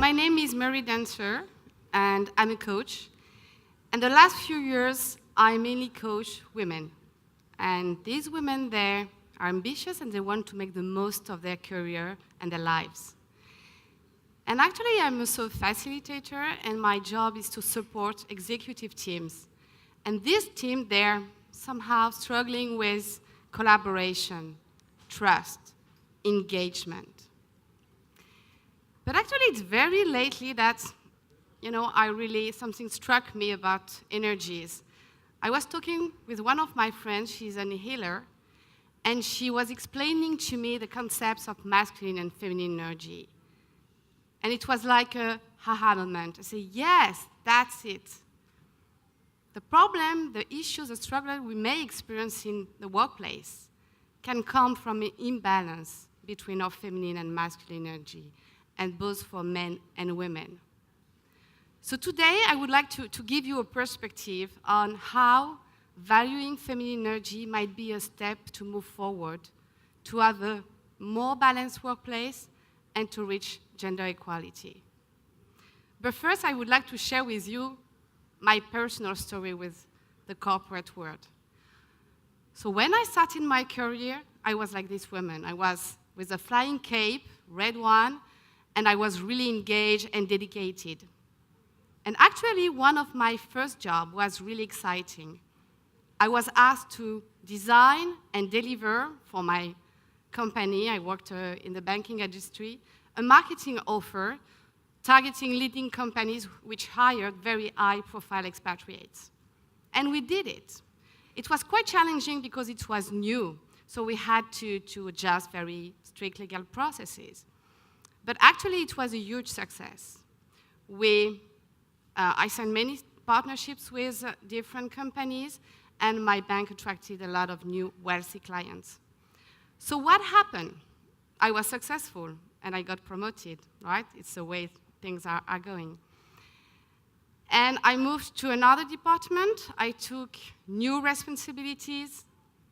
my name is Mary Dancer, and I'm a coach. And the last few years, I mainly coach women. And these women there are ambitious and they want to make the most of their career and their lives. And actually, I'm also a facilitator, and my job is to support executive teams. And this team, they're somehow struggling with collaboration, trust, engagement. But actually, it's very lately that, something struck me about energies. I was talking with one of my friends, she's an healer, and she was explaining to me the concepts of masculine and feminine energy. And it was like a aha moment. I said, yes, that's it. The problem, the issues, the struggle we may experience in the workplace can come from an imbalance between our feminine and masculine energy, and both for men and women. So today, I would like to give you a perspective on how valuing feminine energy might be a step to move forward, to have a more balanced workplace, and to reach gender equality. But first, I would like to share with you my personal story with the corporate world. So when I started my career, I was like this woman. I was with a flying cape, red one, and I was really engaged and dedicated. And actually, one of my first jobs was really exciting. I was asked to design and deliver for my company, I worked in the banking industry, a marketing offer targeting leading companies which hired very high-profile expatriates. And we did it. It was quite challenging because it was new, so we had to adjust very strict legal processes. But actually, it was a huge success. I signed many partnerships with different companies, and my bank attracted a lot of new wealthy clients. So what happened? I was successful, and I got promoted, right? It's the way things are going. And I moved to another department. I took new responsibilities,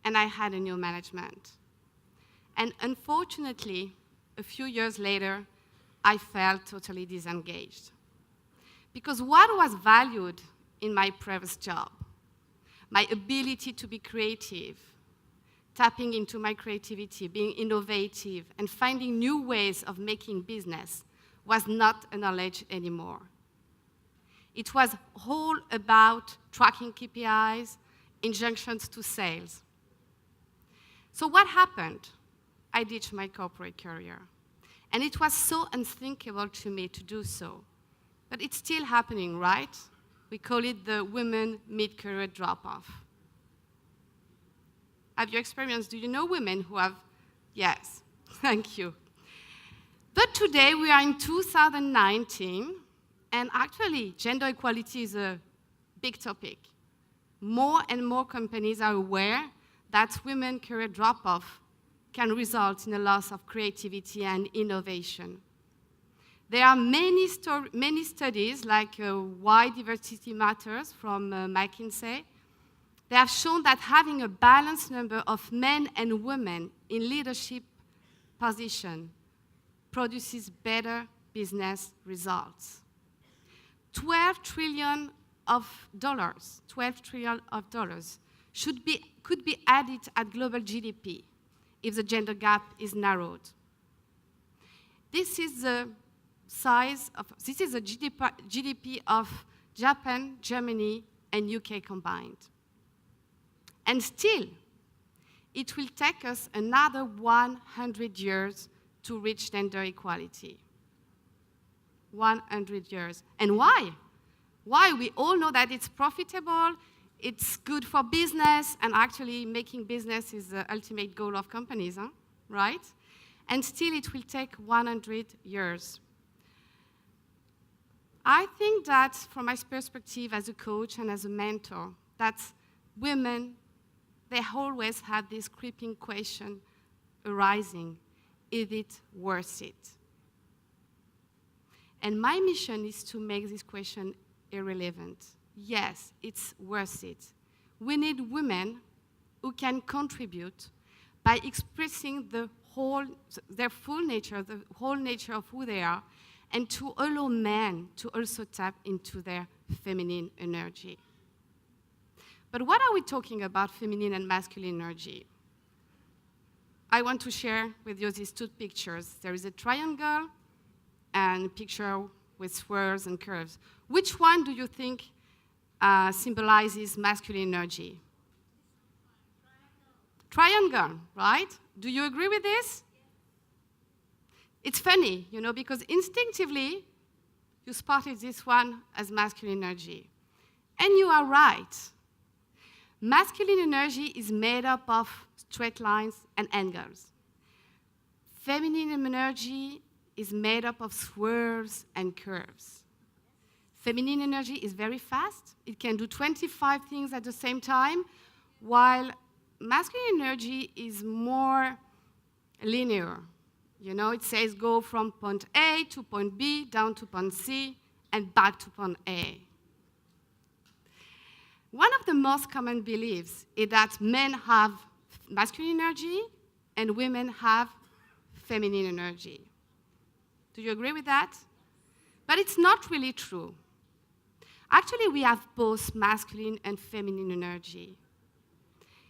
and I had a new management. And unfortunately, a few years later, I felt totally disengaged. Because what was valued in my previous job, my ability to be creative, tapping into my creativity, being innovative, and finding new ways of making business, was not acknowledged anymore. It was all about tracking KPIs, injunctions to sales. So what happened? I ditched my corporate career. And it was so unthinkable to me to do so. But it's still happening, right? We call it the women mid-career drop-off. Have you experienced, do you know women who have? Yes, thank you. But today we are in 2019, and actually gender equality is a big topic. More and more companies are aware that women career drop-off can result in a loss of creativity and innovation. There are many studies, like Why Diversity Matters from McKinsey. They have shown that having a balanced number of men and women in leadership positions produces better business results. $12 trillion could be added at global GDP if the gender gap is narrowed. This is the GDP of Japan, Germany, and UK combined. And still, it will take us another 100 years to reach gender equality. 100 years. And why? Why? We all know that it's profitable, it's good for business, and actually making business is the ultimate goal of companies, right? And still it will take 100 years. I think that from my perspective as a coach and as a mentor, that women, they always have this creeping question arising: is it worth it? And my mission is to make this question irrelevant. Yes, it's worth it. We need women who can contribute by expressing their full nature, the whole nature of who they are, and to allow men to also tap into their feminine energy. But what are we talking about, feminine and masculine energy? I want to share with you these two pictures. There is a triangle and a picture with swirls and curves. Which one do you think symbolizes masculine energy? Triangle, right? Do you agree with this? It's funny, because instinctively, you spotted this one as masculine energy. And you are right. Masculine energy is made up of straight lines and angles. Feminine energy is made up of swirls and curves. Feminine energy is very fast. It can do 25 things at the same time, while masculine energy is more linear. It says go from point A to point B, down to point C, and back to point A. One of the most common beliefs is that men have masculine energy and women have feminine energy. Do you agree with that? But it's not really true. Actually, we have both masculine and feminine energy.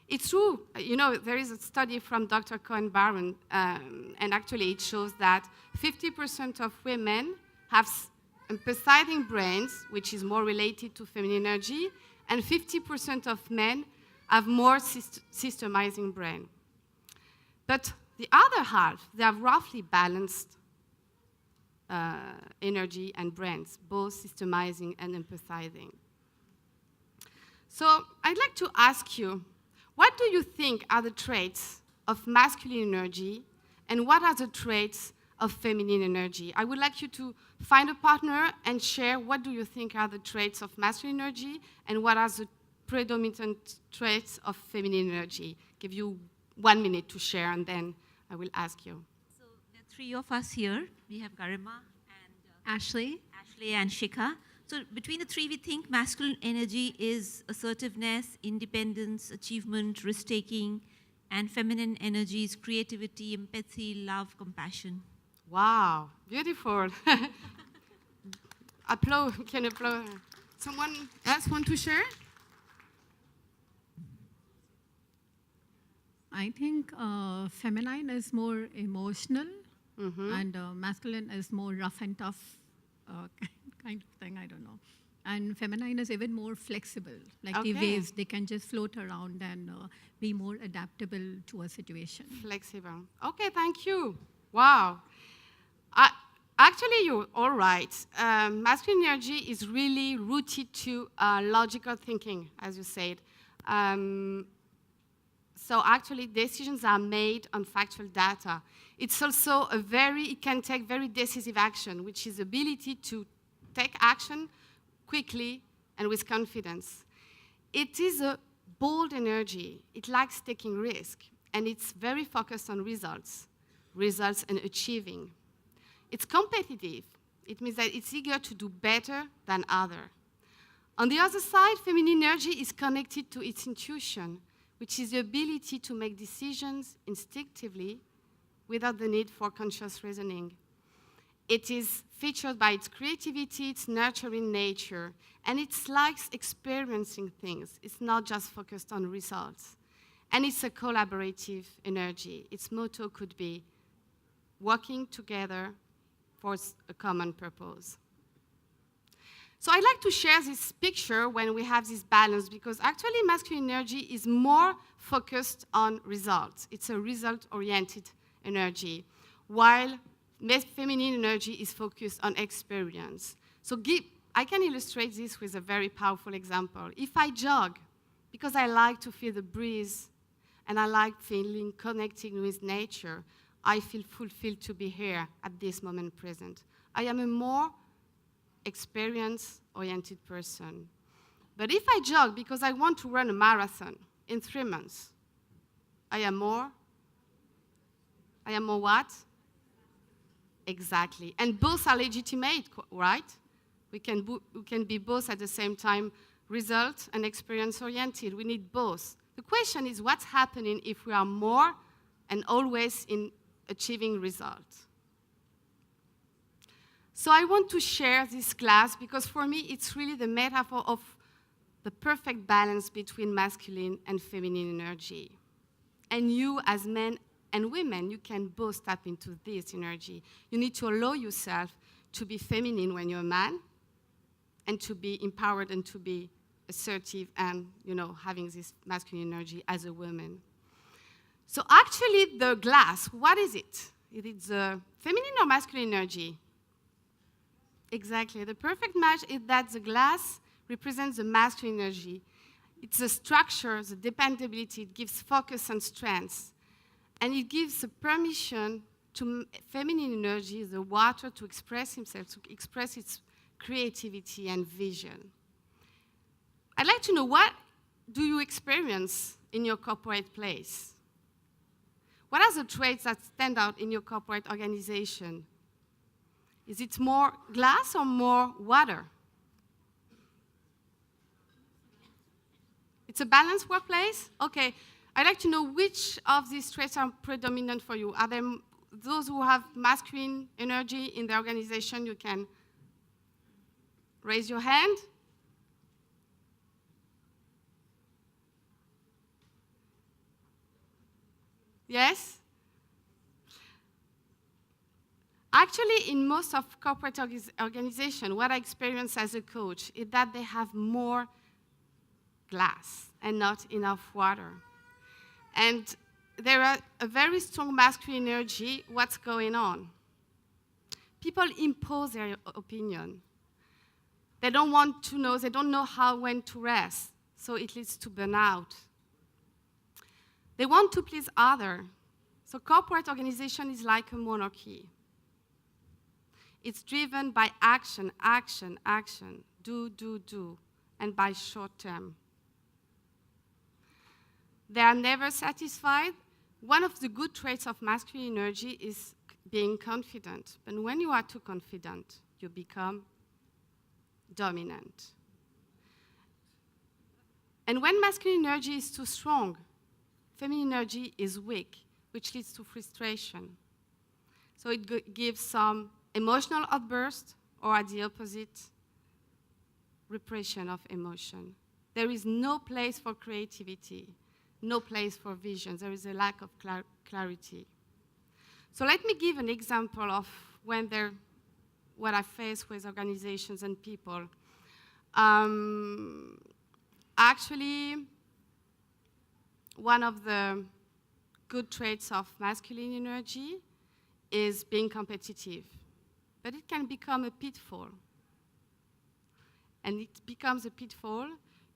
It's true, there is a study from Dr. Cohen-Baron, and actually it shows that 50% of women have empathizing brains, which is more related to feminine energy, and 50% of men have more systemizing brain. But the other half, they have roughly balanced energy and brains, both systemizing and empathizing. So I'd like to ask you, what do you think are the traits of masculine energy, and what are the traits of feminine energy? I would like you to find a partner and share what do you think are the traits of masculine energy and what are the predominant traits of feminine energy. Give you 1 minute to share, and then I will ask you. So there are three of us here. We have Garima and Ashley and Shikha. So between the three, we think masculine energy is assertiveness, independence, achievement, risk-taking, and feminine energy is creativity, empathy, love, compassion. Wow, beautiful. Applaud, can applaud. Someone else want to share? I think feminine is more emotional, and masculine is more rough and tough kind of thing, I don't know. And feminine is even more flexible, like the waves, they can just float around and be more adaptable to a situation. Flexible. Okay, thank you. Wow. Actually, you're all right. Masculine energy is really rooted to logical thinking, as you said. So actually, decisions are made on factual data. It's also it can take very decisive action, which is ability to take action quickly and with confidence. It is a bold energy. It likes taking risk, and it's very focused on results and achieving. It's competitive. It means that it's eager to do better than others. On the other side, feminine energy is connected to its intuition, which is the ability to make decisions instinctively without the need for conscious reasoning. It is featured by its creativity, its nurturing nature, and it likes experiencing things. It's not just focused on results. And it's a collaborative energy. Its motto could be working together for a common purpose. So I'd like to share this picture when we have this balance, because actually masculine energy is more focused on results. It's a result-oriented energy, while feminine energy is focused on experience. So I can illustrate this with a very powerful example. If I jog, because I like to feel the breeze, and I like connecting with nature, I feel fulfilled to be here at this moment present. I am a more experience-oriented person. But if I jog because I want to run a marathon in 3 months, I am more what? Exactly. And both are legitimate, right? We can be both at the same time, result and experience-oriented. We need both. The question is, what's happening if we are more and always in achieving results? So I want to share this class because for me it's really the metaphor of the perfect balance between masculine and feminine energy. And you as men and women, you can both tap into this energy. You need to allow yourself to be feminine when you're a man and to be empowered and to be assertive and, having this masculine energy as a woman. So actually the glass, what is it? Is it the feminine or masculine energy? Exactly. The perfect match is that the glass represents the masculine energy. It's the structure, the dependability, it gives focus and strength. And it gives the permission to feminine energy, the water, to express himself, to express its creativity and vision. I'd like to know, what do you experience in your corporate place? What are the traits that stand out in your corporate organization? Is it more glass or more water? It's a balanced workplace? Okay. I'd like to know which of these traits are predominant for you. Are there those who have masculine energy in the organization? You can raise your hand. Yes? Actually, in most of corporate organizations, what I experience as a coach is that they have more glass and not enough water. And there are a very strong masculine energy. What's going on? People impose their opinion. They don't want to know, they don't know when to rest, so it leads to burnout. They want to please others. So corporate organization is like a monarchy. It's driven by action, action, action, do, and by short term. They are never satisfied. One of the good traits of masculine energy is being confident. But when you are too confident, you become dominant. And when masculine energy is too strong, feminine energy is weak, which leads to frustration. So it gives some emotional outburst, or at the opposite, repression of emotion. There is no place for creativity, no place for vision. There is a lack of clarity. So let me give an example of what I face with organizations and people. Actually, one of the good traits of masculine energy is being competitive. But it can become a pitfall. And it becomes a pitfall.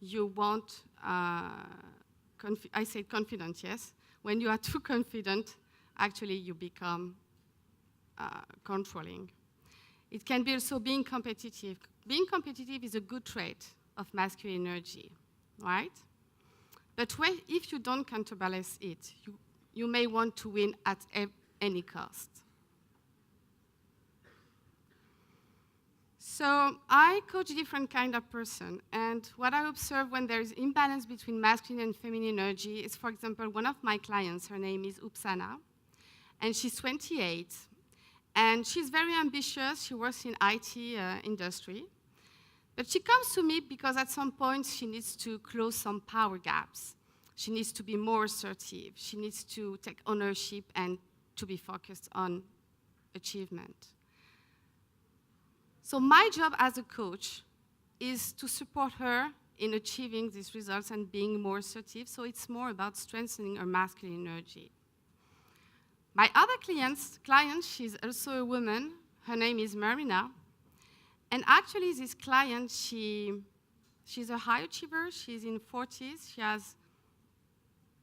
You won't, I say confident, yes. When you are too confident, actually you become controlling. It can be also being competitive. Being competitive is a good trait of masculine energy, right? But if you don't counterbalance it, you may want to win at any cost. So I coach different kind of person, and what I observe when there is imbalance between masculine and feminine energy is, for example, one of my clients, her name is Upsana, and she's 28, and she's very ambitious. She works in IT industry, but she comes to me because at some point she needs to close some power gaps. She needs to be more assertive. She needs to take ownership and to be focused on achievement. So my job as a coach is to support her in achieving these results and being more assertive, so it's more about strengthening her masculine energy. My other client, she's also a woman. Her name is Marina. And actually, this client, she's a high achiever. She's in 40s. She has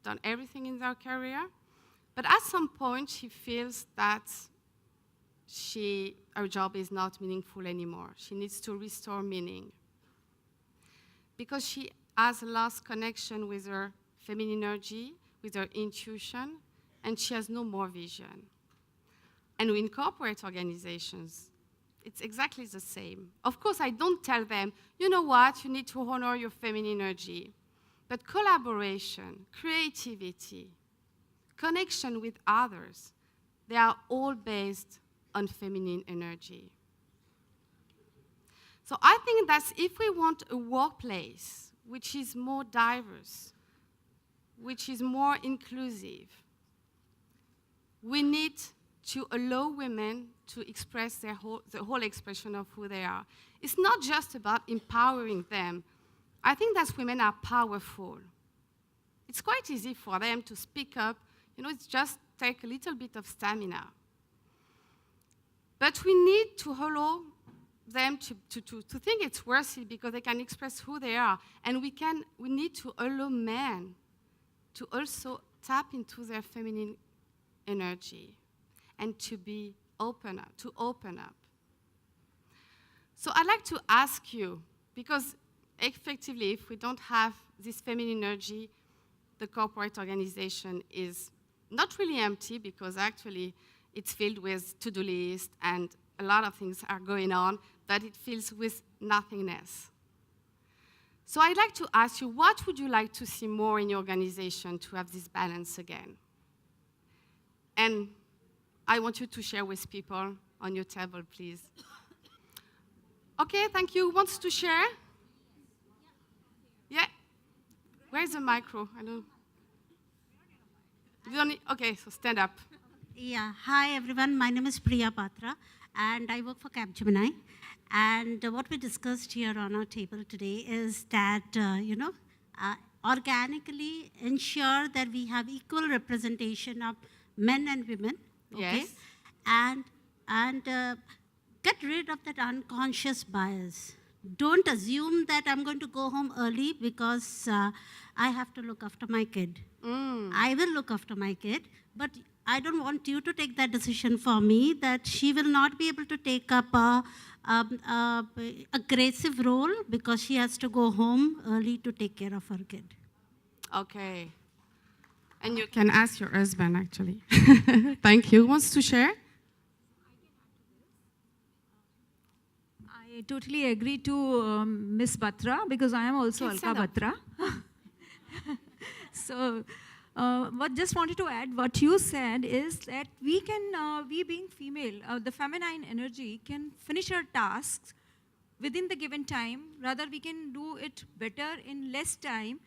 done everything in her career. But at some point, she feels that her job is not meaningful anymore. She needs to restore meaning. Because she has lost connection with her feminine energy, with her intuition, and she has no more vision. And in corporate organizations, it's exactly the same. Of course, I don't tell them, you know what, you need to honor your feminine energy. But collaboration, creativity, connection with others, they are all based on feminine energy. So I think that if we want a workplace which is more diverse, which is more inclusive, we need to allow women to express the whole expression of who they are. It's not just about empowering them. I think that women are powerful. It's quite easy for them to speak up. It's just take a little bit of stamina. But we need to allow them to think it's worth it because they can express who they are. And we need to allow men to also tap into their feminine energy and to open up. So I'd like to ask you, because effectively, if we don't have this feminine energy, the corporate organization is not really empty because actually it's filled with to-do lists and a lot of things are going on, but it fills with nothingness. So I'd like to ask you, what would you like to see more in your organization to have this balance again? And I want you to share with people on your table, please. Okay, thank you. Who wants to share? Yeah. Where's the micro? I don't. You don't need, okay, so stand up. Yeah, hi everyone. My name is Priya Patra, and I work for Capgemini. And what we discussed here on our table today is that, organically ensure that we have equal representation of men and women. Okay? Yes. And get rid of that unconscious bias. Don't assume that I'm going to go home early because I have to look after my kid. I will look after my kid, but I don't want you to take that decision for me, that she will not be able to take up a aggressive role because she has to go home early to take care of her kid. Okay. And you can ask your husband, actually. Thank you. Who wants to share? I totally agree to Miss Batra because I am also Please Alka stand up. Batra. So, just wanted to add what you said is that we being female, the feminine energy can finish our tasks within the given time. Rather, we can do it better in less time.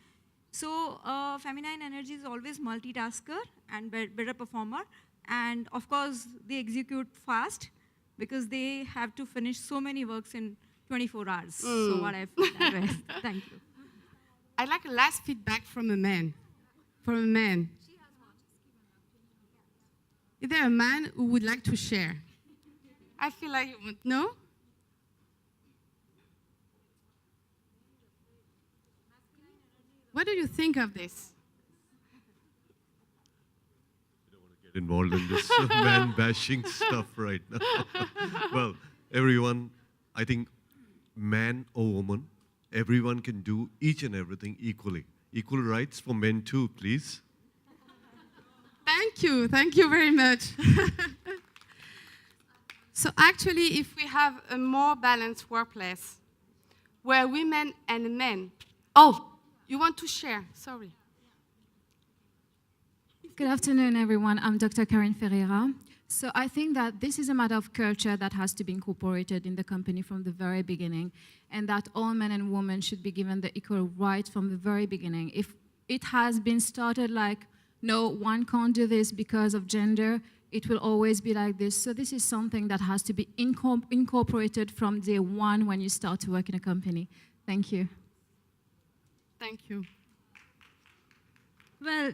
So, feminine energy is always multitasker and better performer. And of course, they execute fast because they have to finish so many works in 24 hours. So what I've addressed. Thank you. I'd like a last feedback from a man. From a man. Is there a man who would like to share? I feel like you would. No? What do you think of this? Get involved in this man bashing stuff right now. Well, everyone, I think man or woman, everyone can do each and everything equally. Equal rights for men too, please. Thank you very much. So actually, if we have a more balanced workplace, where women and men, you want to share, sorry. Good afternoon, everyone. I'm Dr. Karen Ferreira. So I think that this is a matter of culture that has to be incorporated in the company from the very beginning, and that all men and women should be given the equal rights from the very beginning. If it has been started like, no, one can't do this because of gender, it will always be like this. So this is something that has to be incorporated from day one when you start to work in a company. Thank you. Thank you. Well,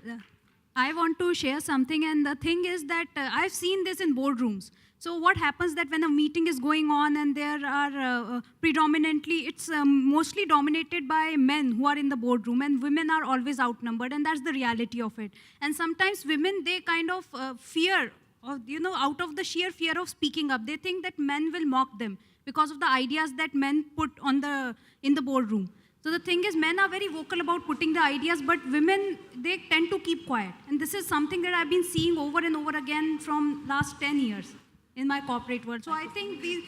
I want to share something, and the thing is that I've seen this in boardrooms. So what happens that when a meeting is going on and there are predominantly, it's mostly dominated by men who are in the boardroom, and women are always outnumbered, and that's the reality of it. And sometimes women, they kind of fear, out of the sheer fear of speaking up, they think that men will mock them because of the ideas that men put in the boardroom. So the thing is, men are very vocal about putting the ideas, but women, they tend to keep quiet. And this is something that I've been seeing over and over again from last 10 years in my corporate world. So I think we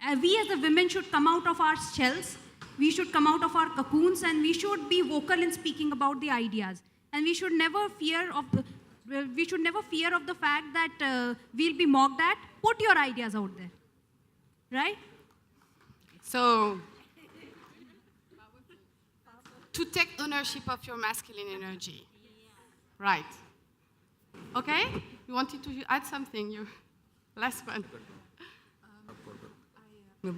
as the women should come out of our shells, we should come out of our cocoons, and we should be vocal in speaking about the ideas. And we should never fear of the fact that we'll be mocked at. Put your ideas out there, right? So, to take ownership of your masculine energy. Right. Okay? You wanted to add something? You last one. I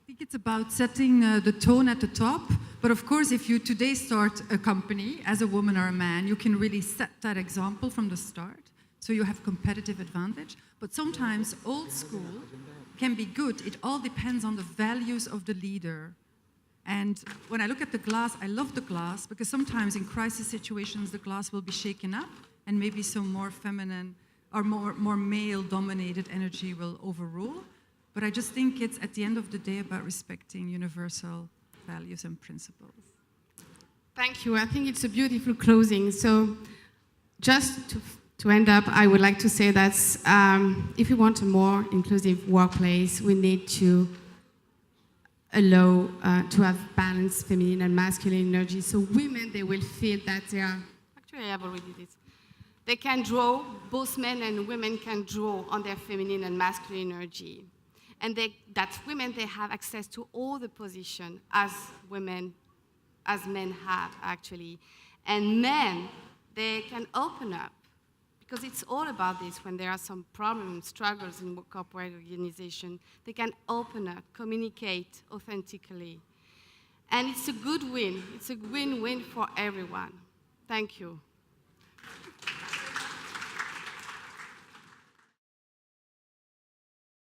think it's about setting the tone at the top. But of course, if you today start a company as a woman or a man, you can really set that example from the start. So you have competitive advantage. But sometimes old school can be good. It all depends on the values of the leader. And when I look at the glass, I love the glass because sometimes in crisis situations, the glass will be shaken up and maybe some more feminine or more male-dominated energy will overrule. But I just think it's, at the end of the day, about respecting universal values and principles. Thank you. I think it's a beautiful closing. So just to end up, I would like to say that if we want a more inclusive workplace, we need to allow to have balanced feminine and masculine energy. So women, they will feel that they are, actually I have already this, they can draw, both men and women can draw on their feminine and masculine energy. And that women, they have access to all the positions as women, as men have actually. And men, they can open up, because it's all about this. When there are some problems, struggles in corporate organization, they can open up, communicate authentically. And it's a good win. It's a win-win for everyone. Thank you.